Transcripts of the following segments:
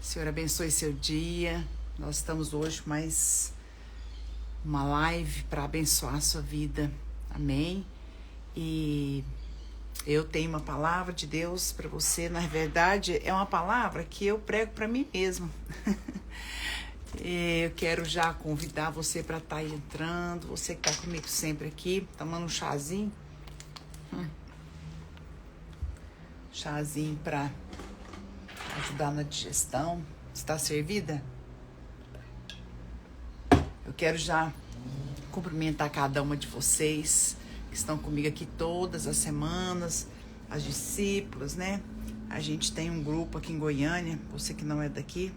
Senhor, abençoe seu dia. Nós estamos hoje com mais uma live para abençoar a sua vida. Amém? E eu tenho uma palavra de Deus para você. Na verdade, é uma palavra que eu prego para mim mesma. Eu quero já convidar você para estar aí entrando. Você que está comigo sempre aqui, tomando um chazinho. Chazinho para ajudar na digestão. Está servida? Eu quero já cumprimentar cada uma de vocês que estão comigo aqui todas as semanas, as discípulas, né? A gente tem um grupo aqui em Goiânia, você que não é daqui,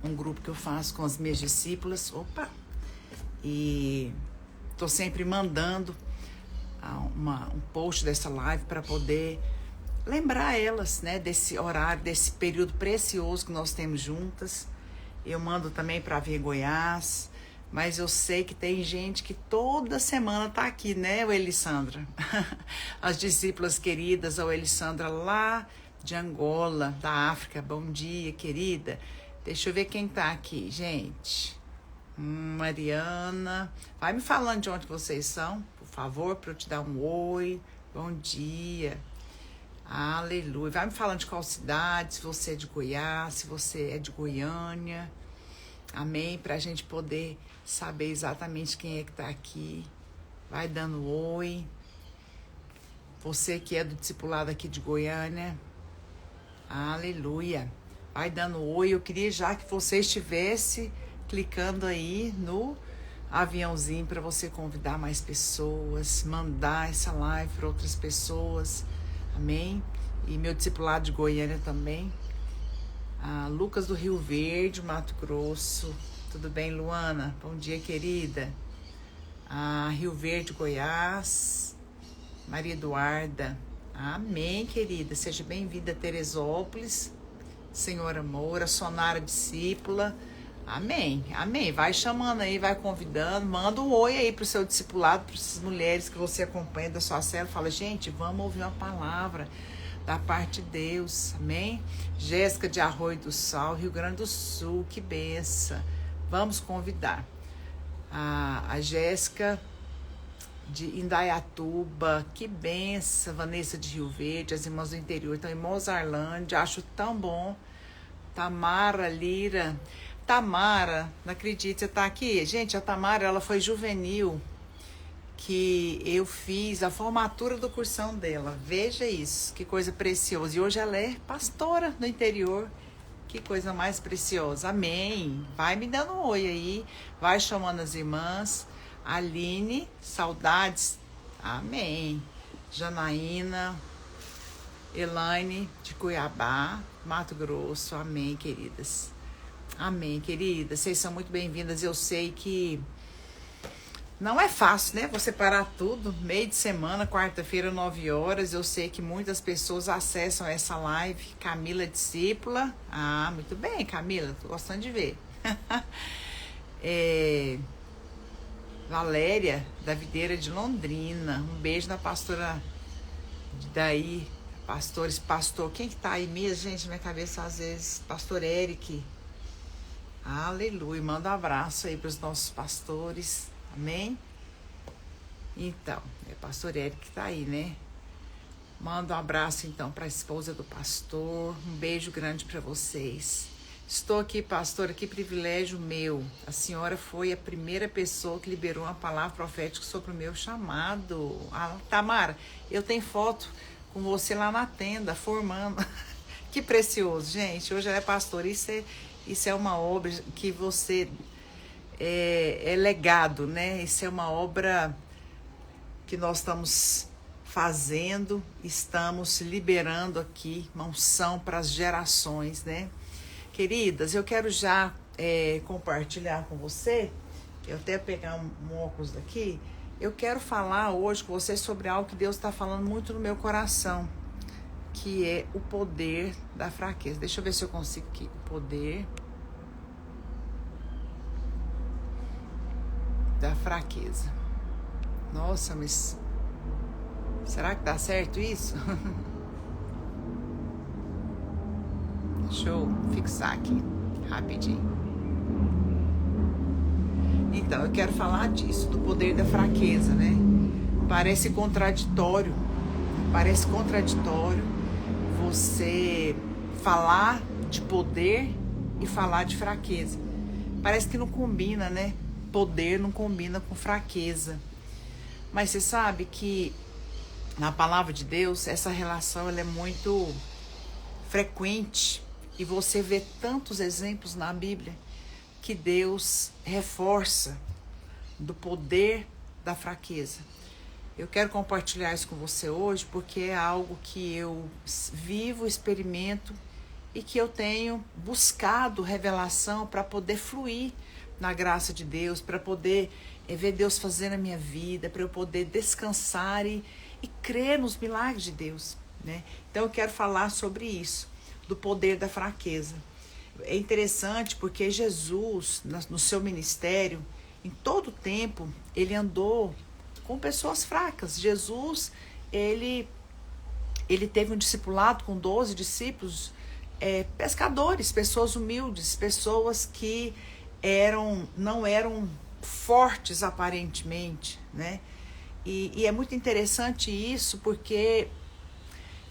um grupo que eu faço com as minhas discípulas. E tô sempre mandando um post dessa live para poder lembrar elas, né, desse horário, desse período precioso que nós temos juntas. Eu mando também para Via Goiás, mas eu sei que tem gente que toda semana tá aqui, né, o Elisandra? As discípulas queridas, a Elisandra lá de Angola, da África. Bom dia, querida. Deixa eu ver quem tá aqui, gente. Mariana. Vai me falando de onde vocês são, por favor, para eu te dar um oi. Bom dia. Aleluia. Vai me falando de qual cidade, se você é de Goiás, se você é de Goiânia. Amém? Para a gente poder saber exatamente quem é que está aqui. Vai dando oi. Você que é do discipulado aqui de Goiânia. Aleluia. Vai dando oi. Eu queria já que você estivesse clicando aí no aviãozinho para você convidar mais pessoas, mandar essa live para outras pessoas. Amém? E meu discipulado de Goiânia também. Lucas do Rio Verde, Mato Grosso. Tudo bem, Luana? Bom dia, querida. Rio Verde, Goiás. Maria Eduarda. Amém, querida. Seja bem-vinda a Teresópolis. Senhora Moura, Sonara discípula. Amém, amém. Vai chamando aí, vai convidando. Manda um oi aí pro seu discipulado, para essas mulheres que você acompanha da sua célula. Fala, gente, vamos ouvir uma palavra da parte de Deus. Amém? Jéssica de Arroio do Sal, Rio Grande do Sul, que benção. Vamos convidar. A Jéssica de Indaiatuba, que benção. Vanessa de Rio Verde, as irmãs do interior estão em Mozarlândia, acho tão bom. Tamara Lira. Tamara, não acredito, você tá aqui? Gente, a Tamara, ela foi juvenil, que eu fiz a formatura do cursão dela. Veja isso, que coisa preciosa. E hoje ela é pastora no interior. Que coisa mais preciosa. Amém. Vai me dando um oi aí, vai chamando as irmãs. Aline, saudades. Amém. Janaína, Elaine de Cuiabá, Mato Grosso. Amém, queridas. Amém, querida. Vocês são muito bem-vindas. Eu sei que não é fácil, né? Você parar tudo, meio de semana, quarta-feira, 9 horas. Eu sei que muitas pessoas acessam essa live. Camila discípula. Muito bem, Camila. Tô gostando de ver. Valéria, da Videira de Londrina. Um beijo na pastora daí. Pastor. Quem que tá aí mesmo, gente? Na minha cabeça, às vezes, pastor Eric. Aleluia, manda um abraço aí para os nossos pastores, amém? Então, é o pastor Eric que tá aí, né? Manda um abraço então para a esposa do pastor, um beijo grande para vocês. Estou aqui, pastora, que privilégio meu. A senhora foi a primeira pessoa que liberou uma palavra profética sobre o meu chamado. Tamara, eu tenho foto com você lá na tenda, formando. Que precioso, gente. Hoje ela é pastora, isso é uma obra que você é legado, né? Isso é uma obra que nós estamos fazendo, estamos liberando aqui uma unção para as gerações, né? Queridas, eu quero já compartilhar com você, eu até pegar um óculos daqui, eu quero falar hoje com você sobre algo que Deus está falando muito no meu coração, que é o poder da fraqueza. Deixa eu ver se eu consigo aqui. O poder da fraqueza. Nossa, mas será que dá certo isso? Deixa eu fixar aqui, rapidinho. Então, eu quero falar disso, do poder da fraqueza, né? Parece contraditório você falar de poder e falar de fraqueza. Parece que não combina, né? Poder não combina com fraqueza. Mas você sabe que na palavra de Deus, essa relação ela é muito frequente. E você vê tantos exemplos na Bíblia que Deus reforça do poder da fraqueza. Eu quero compartilhar isso com você hoje porque é algo que eu vivo, experimento e que eu tenho buscado revelação para poder fluir na graça de Deus, para poder ver Deus fazer na minha vida, para eu poder descansar e crer nos milagres de Deus, né? Então eu quero falar sobre isso, do poder da fraqueza. É interessante porque Jesus, no seu ministério, em todo o tempo, ele andou com pessoas fracas. Jesus, ele teve um discipulado com 12 discípulos, pescadores, pessoas humildes, pessoas que não eram fortes aparentemente, né? E é muito interessante isso porque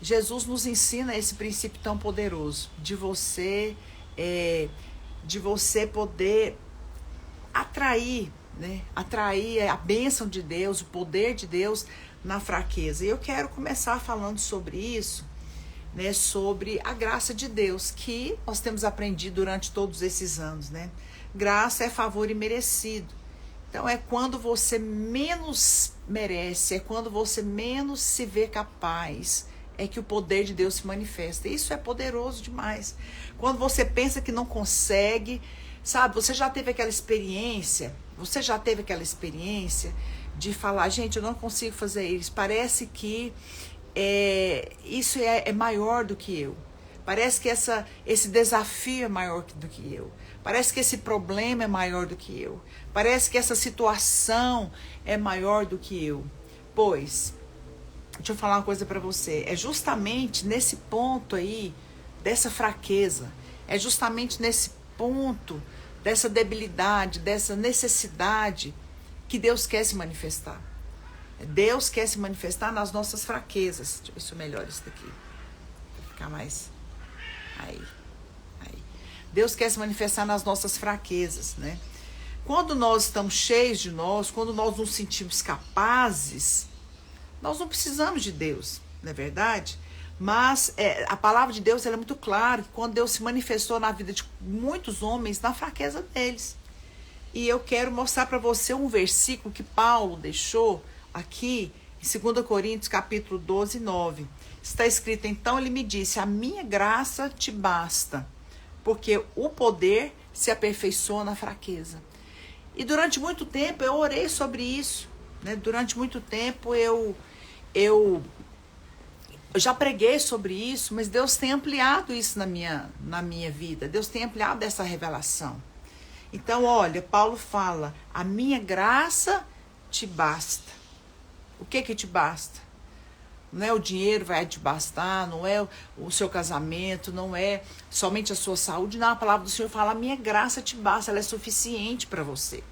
Jesus nos ensina esse princípio tão poderoso de você poder atrair, né? Atrair a bênção de Deus, o poder de Deus na fraqueza. E eu quero começar falando sobre isso, né? Sobre a graça de Deus que nós temos aprendido durante todos esses anos, né? Graça é favor imerecido. Então é quando você menos merece, é quando você menos se vê capaz, é que o poder de Deus se manifesta. Isso é poderoso demais. Quando você pensa que não consegue, sabe, você já teve aquela experiência de falar, gente, eu não consigo fazer isso. Parece que isso é maior do que eu. Parece que esse desafio é maior do que eu. Parece que esse problema é maior do que eu. Parece que essa situação é maior do que eu. Pois, deixa eu falar uma coisa para você. É justamente nesse ponto aí, dessa fraqueza, é justamente nesse ponto, dessa debilidade, dessa necessidade, que Deus quer se manifestar. Deus quer se manifestar nas nossas fraquezas. Deixa eu ver se eu melhoro isso daqui. Para ficar mais... Aí. Deus quer se manifestar nas nossas fraquezas, né? Quando nós estamos cheios de nós, quando nós nos sentimos capazes, nós não precisamos de Deus, não é verdade? Mas a palavra de Deus ela é muito clara, que quando Deus se manifestou na vida de muitos homens, na fraqueza deles. E eu quero mostrar para você um versículo que Paulo deixou aqui, em 2 Coríntios, capítulo 12, 9. Está escrito, então ele me disse, a minha graça te basta, porque o poder se aperfeiçoa na fraqueza. E durante muito tempo eu orei sobre isso, né? Durante muito tempo eu já preguei sobre isso, mas Deus tem ampliado isso na minha vida. Deus tem ampliado essa revelação. Então, olha, Paulo fala, a minha graça te basta. O que te basta? Não é o dinheiro vai te bastar, não é o seu casamento, não é somente a sua saúde. Não, a palavra do Senhor fala, a minha graça te basta, ela é suficiente para você,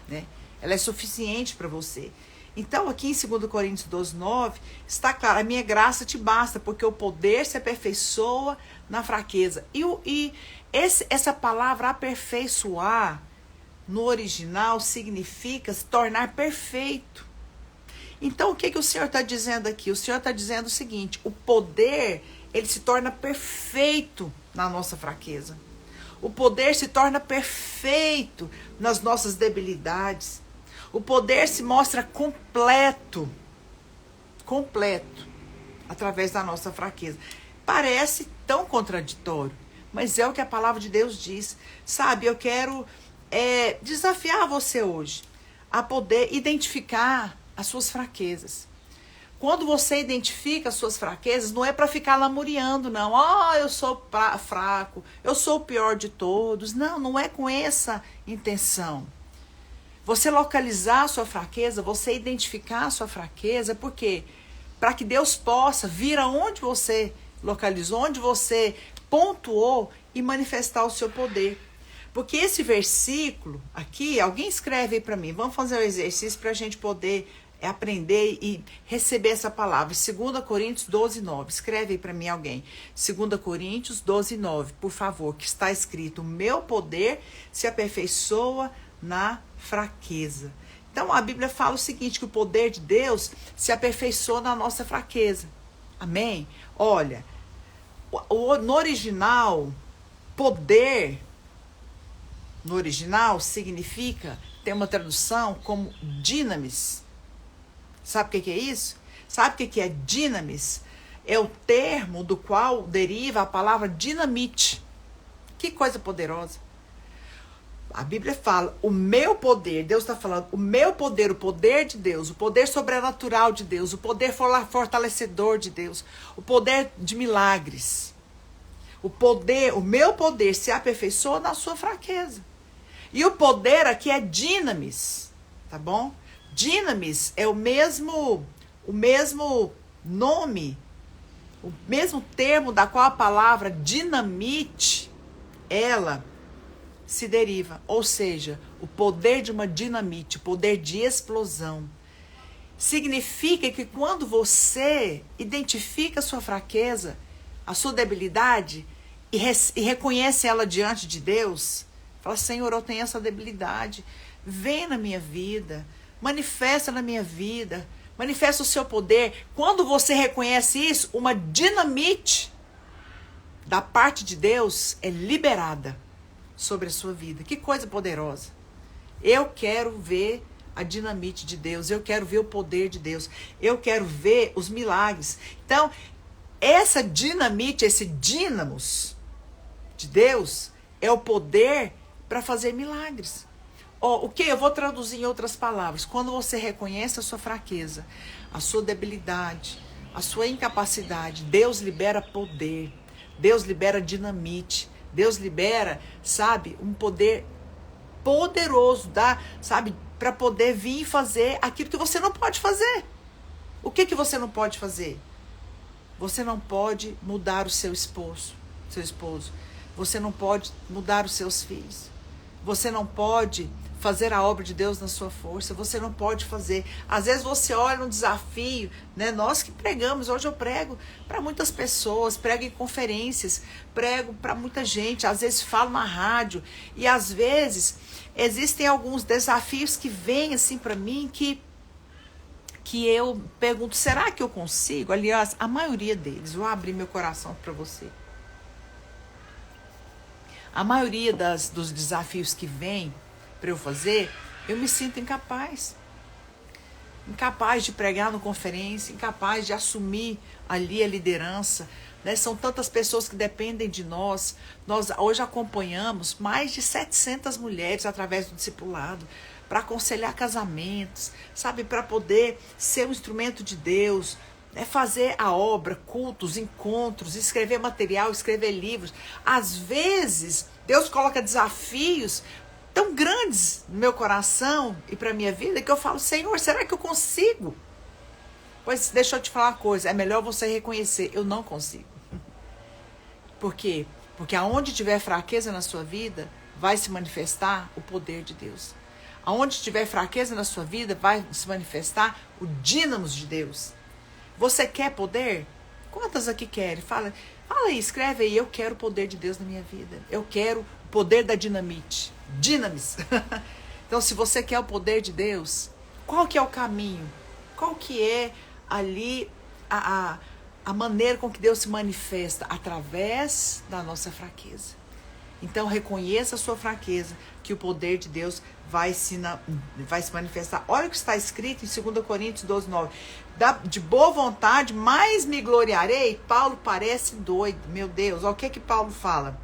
né? Ela é suficiente para você. Então, aqui em 2 Coríntios 12, 9, está claro, a minha graça te basta, porque o poder se aperfeiçoa na fraqueza. E essa palavra aperfeiçoar, no original, significa se tornar perfeito. Então, o que o Senhor está dizendo aqui? O Senhor está dizendo o seguinte, o poder, ele se torna perfeito na nossa fraqueza. O poder se torna perfeito nas nossas debilidades. O poder se mostra completo, através da nossa fraqueza. Parece tão contraditório, mas é o que a palavra de Deus diz. Sabe, eu quero desafiar você hoje a poder identificar as suas fraquezas. Quando você identifica as suas fraquezas, não é para ficar lamuriando, não. Eu sou fraco, eu sou o pior de todos. Não é com essa intenção. Você localizar a sua fraqueza, você identificar a sua fraqueza, porque para que Deus possa vir aonde você localizou, onde você pontuou em manifestar o seu poder. Porque esse versículo aqui, alguém escreve aí para mim, vamos fazer um exercício para a gente poder aprender e receber essa palavra. 2 Coríntios 12, 9. Escreve aí para mim alguém. 2 Coríntios 12, 9, por favor, que está escrito: o meu poder se aperfeiçoa na fraqueza. Então a Bíblia fala o seguinte, que o poder de Deus se aperfeiçoa na nossa fraqueza. Amém? Olha, no original, poder, no original significa, tem uma tradução como dinamis. Sabe o que é isso? Sabe o que é dinamis? É o termo do qual deriva a palavra dinamite. Que coisa poderosa. A Bíblia fala, o meu poder, Deus está falando, o meu poder, o poder de Deus, o poder sobrenatural de Deus, o poder fortalecedor de Deus, o poder de milagres. O meu poder se aperfeiçoa na sua fraqueza. E o poder aqui é dinamis, tá bom? Dinamis é o mesmo nome, o mesmo termo da qual a palavra dinamite, ela se deriva. Ou seja, o poder de uma dinamite, o poder de explosão. Significa que quando você identifica a sua fraqueza, a sua debilidade, e reconhece ela diante de Deus, fala: Senhor, eu tenho essa debilidade, vem na minha vida, manifesta na minha vida, manifesta o seu poder. Quando você reconhece isso, uma dinamite da parte de Deus é liberada sobre a sua vida. Que coisa poderosa. Eu quero ver a dinamite de Deus, eu quero ver o poder de Deus, eu quero ver os milagres. Então, essa dinamite, esse dínamos de Deus é o poder para fazer milagres. O que eu vou traduzir em outras palavras? Quando você reconhece a sua fraqueza, a sua debilidade, a sua incapacidade, Deus libera poder, Deus libera dinamite, Deus libera, sabe, um poder poderoso, sabe, para poder vir e fazer aquilo que você não pode fazer. O que você não pode fazer? Você não pode mudar o seu esposo. Você não pode mudar os seus filhos. Você não pode fazer a obra de Deus na sua força. Você não pode fazer. Às vezes você olha um desafio, né? Nós que pregamos, hoje eu prego para muitas pessoas, prego em conferências, prego para muita gente, às vezes falo na rádio, e às vezes existem alguns desafios que vêm assim para mim que eu pergunto: será que eu consigo? Aliás, a maioria deles, vou abrir meu coração para você. A maioria dos desafios que vêm para eu fazer, eu me sinto incapaz. Incapaz de pregar na conferência, incapaz de assumir ali a liderança. Né? São tantas pessoas que dependem de nós. Nós hoje acompanhamos mais de 700 mulheres através do discipulado, para aconselhar casamentos, sabe, para poder ser um instrumento de Deus, né? Fazer a obra, cultos, encontros, escrever material, escrever livros. Às vezes, Deus coloca desafios tão grandes no meu coração e para a minha vida, que eu falo: Senhor, será que eu consigo? Pois deixa eu te falar uma coisa, é melhor você reconhecer: eu não consigo. Por quê? Porque aonde tiver fraqueza na sua vida, vai se manifestar o poder de Deus. Aonde tiver fraqueza na sua vida, vai se manifestar o dínamos de Deus. Você quer poder? Quantas aqui querem? Fala aí, escreve aí: eu quero o poder de Deus na minha vida. Eu quero o poder da dinamite. Dinamis. Então, se você quer o poder de Deus, qual que é o caminho? Qual que é ali a maneira com que Deus se manifesta? Através da nossa fraqueza. Então, reconheça a sua fraqueza, que o poder de Deus vai se manifestar. Olha o que está escrito em 2 Coríntios 12, 9. De boa vontade, mais me gloriarei. Paulo parece doido, meu Deus. Olha o que Paulo fala.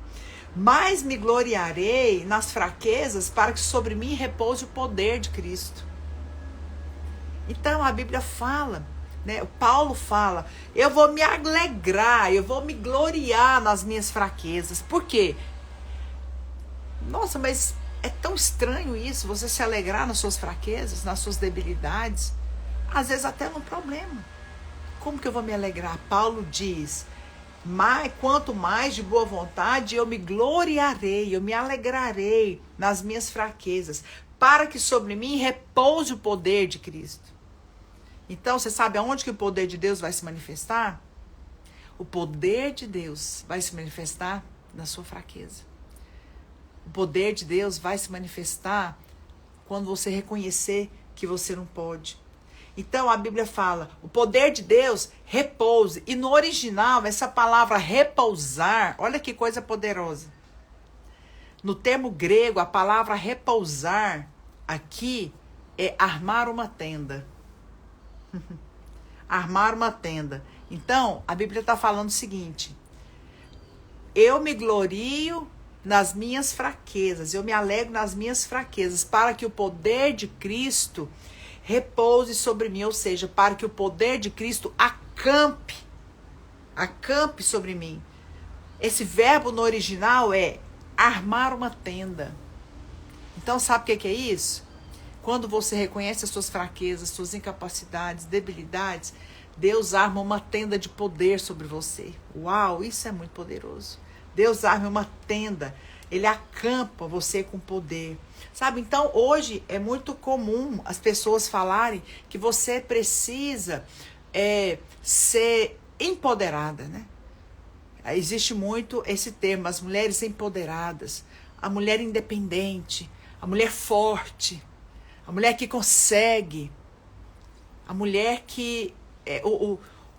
Mas me gloriarei nas fraquezas, para que sobre mim repouse o poder de Cristo. Então, a Bíblia fala, né? O Paulo fala: eu vou me alegrar, eu vou me gloriar nas minhas fraquezas. Por quê? Nossa, mas é tão estranho isso, você se alegrar nas suas fraquezas, nas suas debilidades, às vezes até no problema. Como que eu vou me alegrar? Paulo diz: Quanto mais de boa vontade, eu me gloriarei, eu me alegrarei nas minhas fraquezas, para que sobre mim repouse o poder de Cristo. Então, você sabe aonde que o poder de Deus vai se manifestar? O poder de Deus vai se manifestar na sua fraqueza. O poder de Deus vai se manifestar quando você reconhecer que você não pode. Então, a Bíblia fala, o poder de Deus repouse. E no original, essa palavra repousar, olha que coisa poderosa. No termo grego, a palavra repousar aqui é armar uma tenda. Armar uma tenda. Então, a Bíblia está falando o seguinte: eu me glorio nas minhas fraquezas, eu me alegro nas minhas fraquezas, para que o poder de Cristo repouse sobre mim, ou seja, para que o poder de Cristo acampe sobre mim. Esse verbo no original é armar uma tenda. Então, sabe o que é isso? Quando você reconhece as suas fraquezas, suas incapacidades, debilidades, Deus arma uma tenda de poder sobre você. Uau, isso é muito poderoso. Deus arma uma tenda, Ele acampa você com poder. Sabe, então hoje é muito comum as pessoas falarem que você precisa ser empoderada, né? Existe muito esse termo, as mulheres empoderadas, a mulher independente, a mulher forte, a mulher que consegue, a mulher que...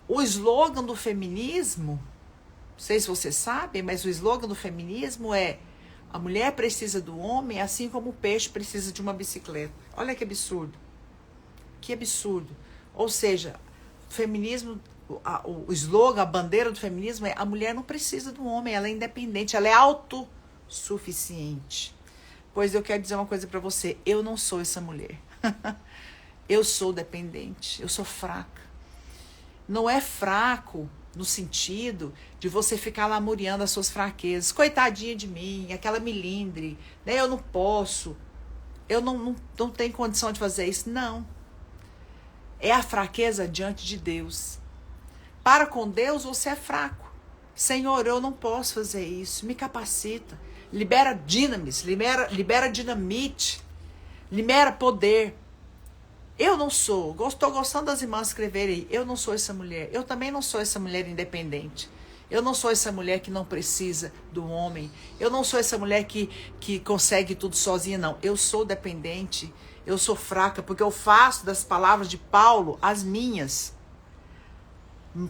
O slogan do feminismo, não sei se vocês sabem, mas o slogan do feminismo é: a mulher precisa do homem assim como o peixe precisa de uma bicicleta. Olha que absurdo. Que absurdo. Ou seja, o feminismo, o slogan, a bandeira do feminismo é: a mulher não precisa do homem, ela é independente, ela é autossuficiente. Pois eu quero dizer uma coisa para você, eu não sou essa mulher. Eu sou dependente, eu sou fraca. Não é fraco no sentido de você ficar lamuriando as suas fraquezas. Coitadinha de mim, aquela milindre, né? Eu não posso, eu não tenho condição de fazer isso. Não. É a fraqueza diante de Deus. Para com Deus você é fraco. Senhor, eu não posso fazer isso. Me capacita. Libera dinamis, libera dinamite, libera poder. Eu não sou, estou gostando das irmãs escreverem aí, eu não sou essa mulher, eu também não sou essa mulher independente, eu não sou essa mulher que não precisa do homem, eu não sou essa mulher que consegue tudo sozinha, não, eu sou dependente, eu sou fraca, porque eu faço das palavras de Paulo as minhas.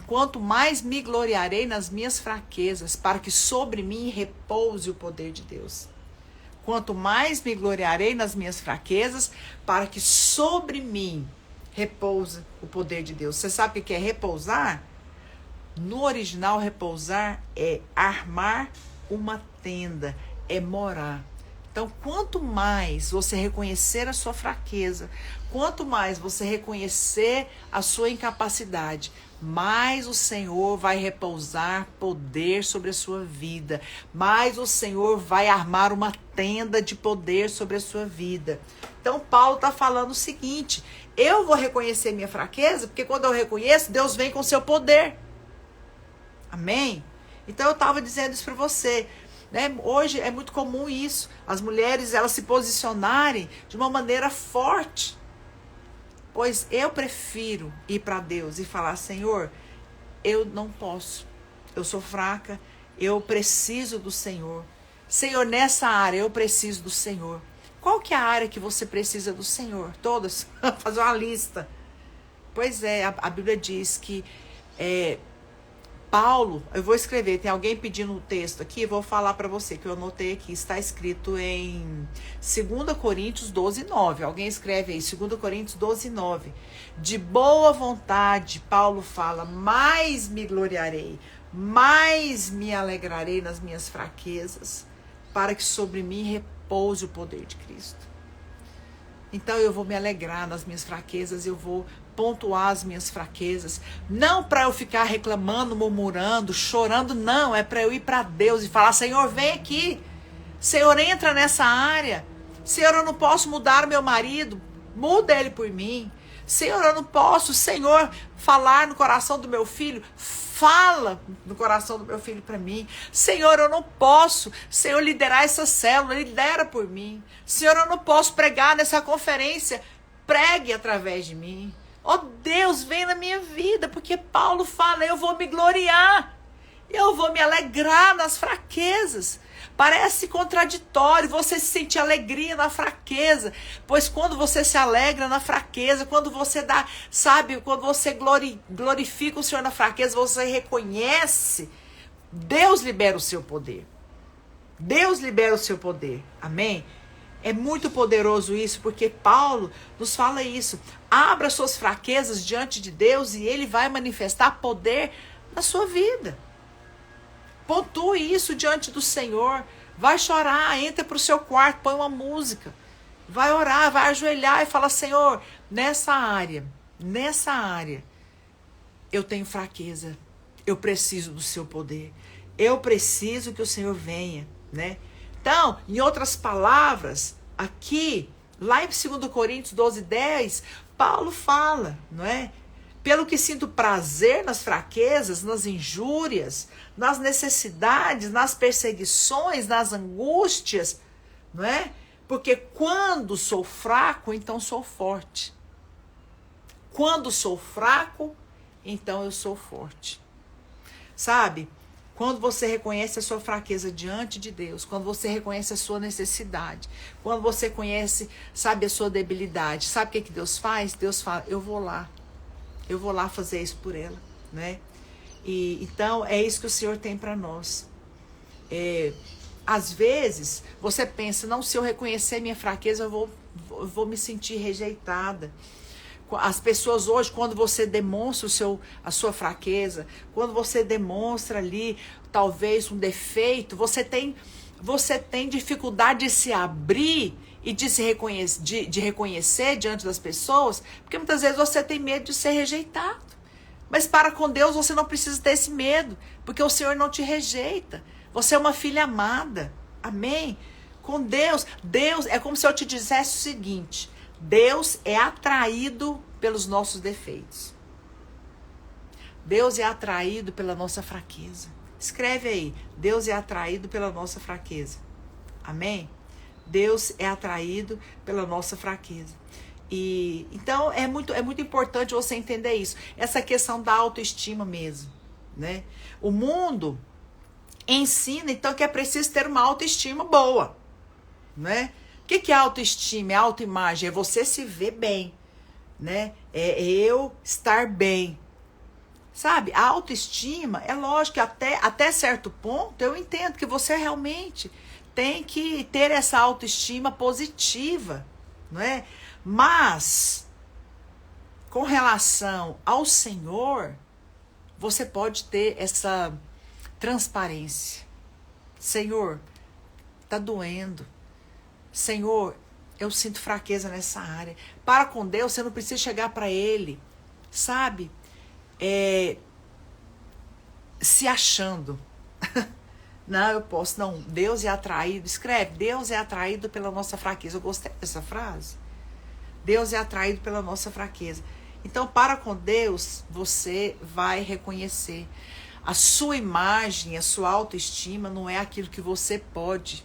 Quanto mais me gloriarei nas minhas fraquezas, para que sobre mim repouse o poder de Deus. Quanto mais me gloriarei nas minhas fraquezas, para que sobre mim repouse o poder de Deus. Você sabe o que é repousar? No original, repousar é armar uma tenda, é morar. Então, quanto mais você reconhecer a sua fraqueza, quanto mais você reconhecer a sua incapacidade, mais o Senhor vai repousar poder sobre a sua vida, mais o Senhor vai armar uma tenda de poder sobre a sua vida. Então, Paulo está falando o seguinte: eu vou reconhecer minha fraqueza, porque quando eu reconheço, Deus vem com o seu poder. Amém? Então, eu estava dizendo isso para você. Né? Hoje é muito comum isso, as mulheres elas se posicionarem de uma maneira forte. Pois eu prefiro ir para Deus e falar: Senhor, eu não posso, eu sou fraca, eu preciso do Senhor. Senhor, nessa área eu preciso do Senhor. Qual que é a área que você precisa do Senhor? Todas. Fazer uma lista. Pois é, a Bíblia diz que Paulo, eu vou escrever, tem alguém pedindo o texto aqui, vou falar para você, que eu anotei aqui, está escrito em 2 Coríntios 12:9. Alguém escreve aí, 2 Coríntios 12:9. De boa vontade, Paulo fala: mais me gloriarei, mais me alegrarei nas minhas fraquezas, para que sobre mim repouse o poder de Cristo. Então eu vou me alegrar nas minhas fraquezas, eu vou pontuar as minhas fraquezas, não para eu ficar reclamando, murmurando, chorando, não, é para eu ir para Deus e falar: Senhor, vem aqui, Senhor, entra nessa área, Senhor, eu não posso mudar o meu marido, muda ele por mim, Senhor, eu não posso, Senhor, falar no coração do meu filho, fala no coração do meu filho para mim. Senhor, eu não posso, Senhor, liderar essa célula, lidera por mim. Senhor, eu não posso pregar nessa conferência, pregue através de mim. Ó Deus, vem na minha vida, porque Paulo fala, eu vou me gloriar, eu vou me alegrar nas fraquezas. Parece contraditório você se sentir alegria na fraqueza, pois quando você se alegra na fraqueza, quando você dá, sabe, quando você glorifica o Senhor na fraqueza, você reconhece, Deus libera o seu poder. Deus libera o seu poder. Amém? É muito poderoso isso, porque Paulo nos fala isso. Abra suas fraquezas diante de Deus e Ele vai manifestar poder na sua vida. Pontue isso diante do Senhor. Vai chorar, entra para o seu quarto, põe uma música. Vai orar, vai ajoelhar e fala, Senhor, nessa área, eu tenho fraqueza. Eu preciso do seu poder. Eu preciso que o Senhor venha, né? Então, em outras palavras, aqui, lá em 2 Coríntios 12:10, Paulo fala, não é? Pelo que sinto prazer nas fraquezas, nas injúrias, nas necessidades, nas perseguições, nas angústias, não é? Porque quando sou fraco, então sou forte. Quando sou fraco, então eu sou forte. Sabe? Quando você reconhece a sua fraqueza diante de Deus, quando você reconhece a sua necessidade, quando você conhece, sabe, a sua debilidade, sabe o que Deus faz? Deus fala, eu vou lá fazer isso por ela, né? E então é isso que o Senhor tem para nós. Às vezes você pensa, não, se eu reconhecer minha fraqueza, eu vou me sentir rejeitada. As pessoas hoje, quando você demonstra a sua fraqueza, quando você demonstra ali talvez um defeito, você tem dificuldade de se abrir e de reconhecer diante das pessoas, porque muitas vezes você tem medo de ser rejeitado. Mas para com Deus você não precisa ter esse medo, porque o Senhor não te rejeita. Você é uma filha amada. Amém? Com Deus é como se eu te dissesse o seguinte: Deus é atraído pelos nossos defeitos. Deus é atraído pela nossa fraqueza. Escreve aí, Deus é atraído pela nossa fraqueza. Amém? Deus é atraído pela nossa fraqueza. E então é muito importante você entender isso. Essa questão da autoestima mesmo, né? O mundo ensina então que é preciso ter uma autoestima boa, né? O que é autoestima? É autoimagem, é você se ver bem, né? É eu estar bem. Sabe? A autoestima, é lógico que até certo ponto eu entendo que você realmente tem que ter essa autoestima positiva, não é? Mas, com relação ao Senhor, você pode ter essa transparência. Senhor, tá doendo. Senhor, eu sinto fraqueza nessa área. Para com Deus, você não precisa chegar para Ele, sabe? Se achando. Não, eu posso. Não, Deus é atraído. Escreve, Deus é atraído pela nossa fraqueza. Eu gostei dessa frase. Deus é atraído pela nossa fraqueza. Então, para com Deus, você vai reconhecer. A sua imagem, a sua autoestima não é aquilo que você pode.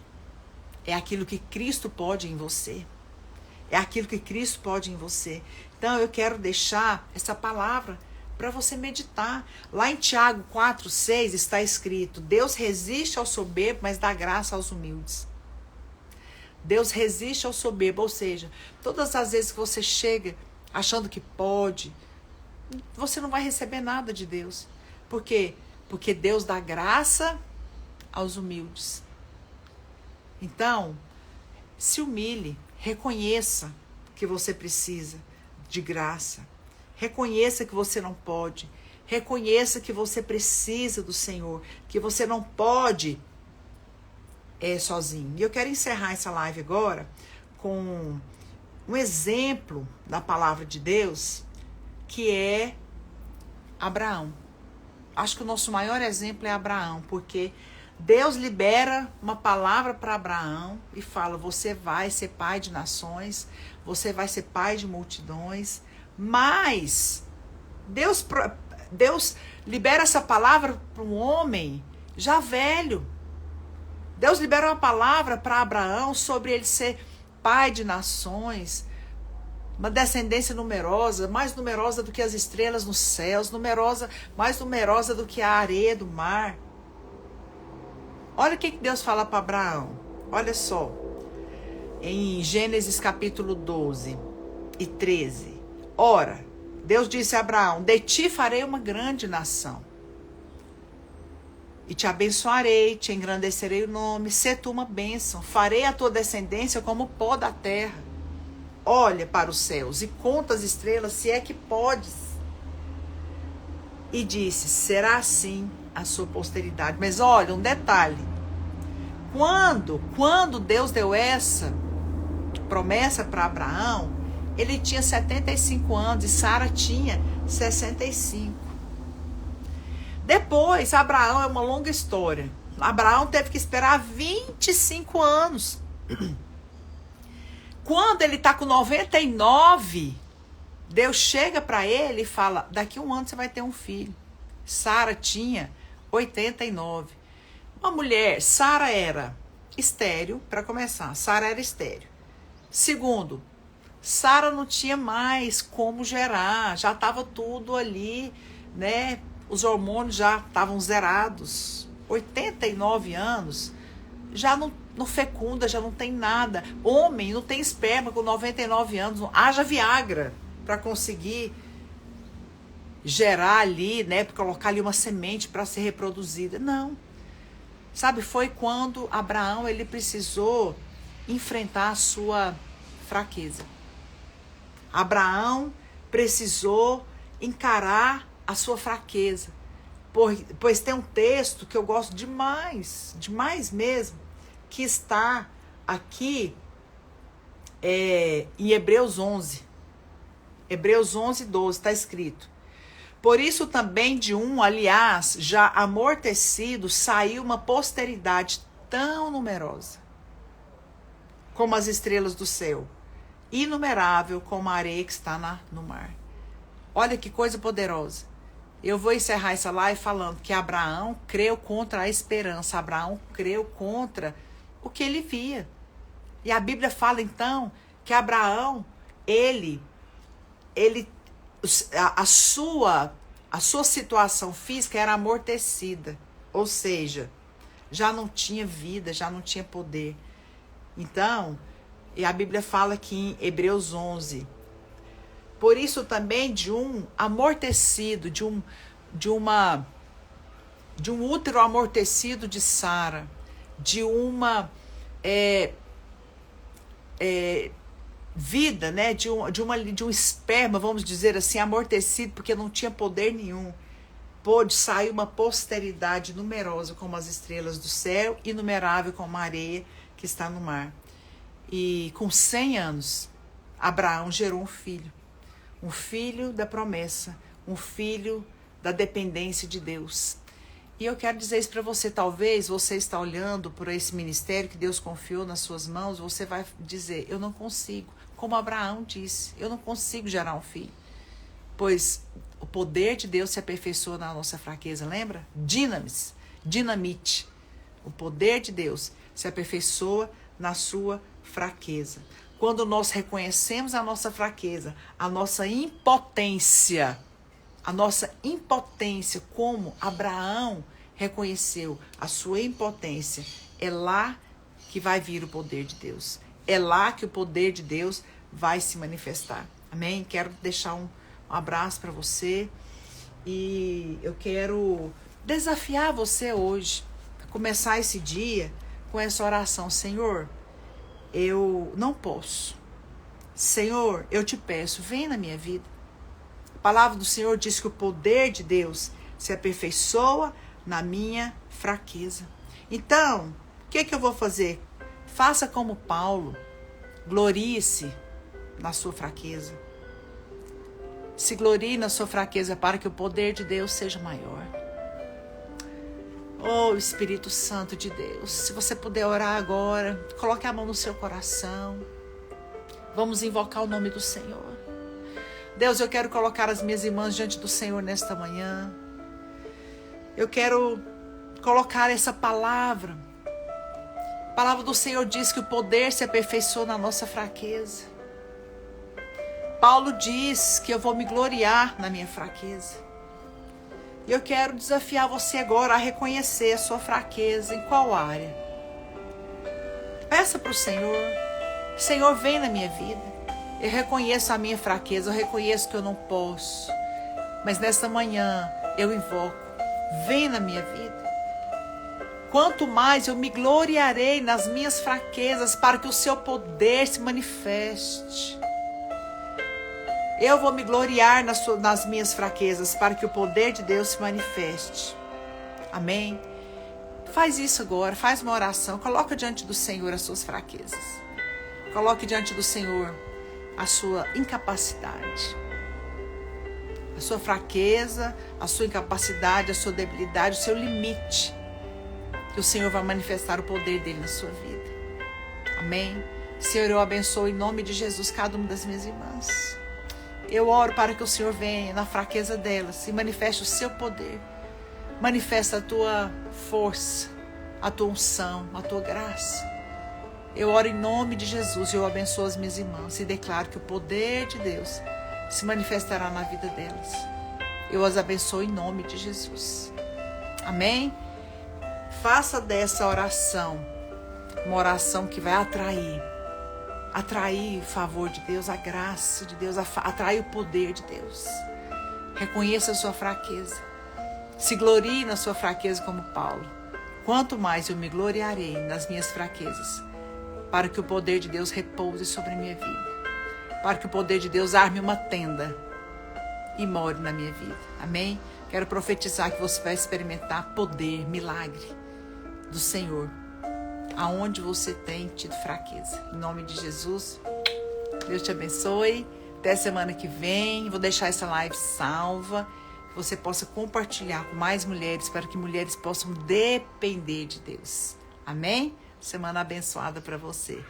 É aquilo que Cristo pode em você. É aquilo que Cristo pode em você. Então, eu quero deixar essa palavra para você meditar. Lá em Tiago 4:6 está escrito: Deus resiste ao soberbo, mas dá graça aos humildes. Deus resiste ao soberbo, ou seja, todas as vezes que você chega achando que pode, você não vai receber nada de Deus. Por quê? Porque Deus dá graça aos humildes. Então, se humilhe, reconheça que você precisa de graça. Reconheça que você não pode. Reconheça que você precisa do Senhor, que você não pode sozinho. E eu quero encerrar essa live agora com um exemplo da palavra de Deus, que é Abraão. Acho que o nosso maior exemplo é Abraão, porque Deus libera uma palavra para Abraão e fala: você vai ser pai de nações, você vai ser pai de multidões. Mas Deus libera essa palavra para um homem já velho. Deus libera uma palavra para Abraão sobre ele ser pai de nações, uma descendência numerosa, mais numerosa do que as estrelas nos céus, mais numerosa do que a areia do mar. Olha o que Deus fala para Abraão. Olha só. Em Gênesis capítulo 12 e 13. Ora, Deus disse a Abraão: de ti farei uma grande nação. E te abençoarei, te engrandecerei o nome, sê tu uma bênção. Farei a tua descendência como o pó da terra. Olha para os céus e conta as estrelas, se é que podes. E disse: será assim a sua posteridade. Mas olha, um detalhe. Quando Deus deu essa promessa para Abraão, ele tinha 75 anos e Sara tinha 65. Depois, Abraão é uma longa história. Abraão teve que esperar 25 anos. Quando ele está com 99, Deus chega para ele e fala: daqui a um ano você vai ter um filho. Sara tinha 89. Uma mulher, Sara era estéril, para começar. Sara era estéril. Segundo, Sara não tinha mais como gerar. Já estava tudo ali, né? Os hormônios já estavam zerados. 89 anos, já não fecunda, já não tem nada. Homem não tem esperma com 99 anos. Não haja Viagra para conseguir gerar ali, né? Para colocar ali uma semente para ser reproduzida. Não. Sabe, foi quando Abraão ele precisou enfrentar a sua fraqueza. Abraão precisou encarar a sua fraqueza. Pois tem um texto que eu gosto demais mesmo, que está aqui em Hebreus 11. Hebreus 11, 12, está escrito: por isso também de um, aliás, já amortecido, saiu uma posteridade tão numerosa como as estrelas do céu, inumerável como a areia que está no mar. Olha que coisa poderosa. Eu vou encerrar essa live falando que Abraão creu contra a esperança. Abraão creu contra o que ele via. E a Bíblia fala então que Abraão, a sua situação física era amortecida. Ou seja, já não tinha vida, já não tinha poder. Então, e a Bíblia fala aqui em Hebreus 11, por isso também de um amortecido, de um útero amortecido de Sara, de uma vida, né, de um esperma, vamos dizer assim, amortecido, porque não tinha poder nenhum, pôde sair uma posteridade numerosa como as estrelas do céu, inumerável como a areia que está no mar. E com 100 anos, Abraão gerou um filho da promessa, um filho da dependência de Deus. E eu quero dizer isso para você. Talvez você está olhando por esse ministério que Deus confiou nas suas mãos, você vai dizer: eu não consigo, como Abraão disse, eu não consigo gerar um filho. Pois o poder de Deus se aperfeiçoa na nossa fraqueza, lembra? Dinamite. O poder de Deus se aperfeiçoa na sua fraqueza. Quando nós reconhecemos a nossa fraqueza, a nossa impotência, como Abraão reconheceu a sua impotência, é lá que vai vir o poder de Deus. É lá que o poder de Deus vai se manifestar. Amém? Quero deixar um abraço para você e eu quero desafiar você hoje a começar esse dia com essa oração: Senhor, eu não posso. Senhor, eu te peço, vem na minha vida. A palavra do Senhor diz que o poder de Deus se aperfeiçoa na minha fraqueza. Então, o que eu vou fazer? Faça como Paulo, glorie-se na sua fraqueza. Se glorie na sua fraqueza para que o poder de Deus seja maior. Oh, Espírito Santo de Deus, se você puder orar agora, coloque a mão no seu coração. Vamos invocar o nome do Senhor. Deus, eu quero colocar as minhas irmãs diante do Senhor nesta manhã. Eu quero colocar essa palavra. A palavra do Senhor diz que o poder se aperfeiçoa na nossa fraqueza. Paulo diz que eu vou me gloriar na minha fraqueza. E eu quero desafiar você agora a reconhecer a sua fraqueza. Em qual área? Peça para o Senhor. Senhor, vem na minha vida. Eu reconheço a minha fraqueza. Eu reconheço que eu não posso. Mas nesta manhã eu invoco. Vem na minha vida. Quanto mais eu me gloriarei nas minhas fraquezas para que o seu poder se manifeste. Eu vou me gloriar nas minhas fraquezas para que o poder de Deus se manifeste. Amém? Faz isso agora, faz uma oração. Coloca diante do Senhor as suas fraquezas. Coloque diante do Senhor a sua incapacidade. A sua fraqueza, a sua incapacidade, a sua debilidade, o seu limite. Que o Senhor vai manifestar o poder dele na sua vida. Amém? Senhor, eu abençoo em nome de Jesus cada uma das minhas irmãs. Eu oro para que o Senhor venha na fraqueza delas e manifeste o seu poder. Manifesta a tua força, a tua unção, a tua graça. Eu oro em nome de Jesus e eu abençoo as minhas irmãs e declaro que o poder de Deus se manifestará na vida delas. Eu as abençoo em nome de Jesus. Amém? Faça dessa oração uma oração que vai atrair o favor de Deus, a graça de Deus, atrair o poder de Deus. Reconheça a sua fraqueza. Se glorie na sua fraqueza como Paulo. Quanto mais eu me gloriarei nas minhas fraquezas, para que o poder de Deus repouse sobre a minha vida. Para que o poder de Deus arme uma tenda e more na minha vida. Amém? Quero profetizar que você vai experimentar poder, milagre do Senhor. Aonde você tem tido fraqueza. Em nome de Jesus, Deus te abençoe. Até semana que vem. Vou deixar essa live salva. Que você possa compartilhar com mais mulheres, para que mulheres possam depender de Deus. Amém? Semana abençoada para você.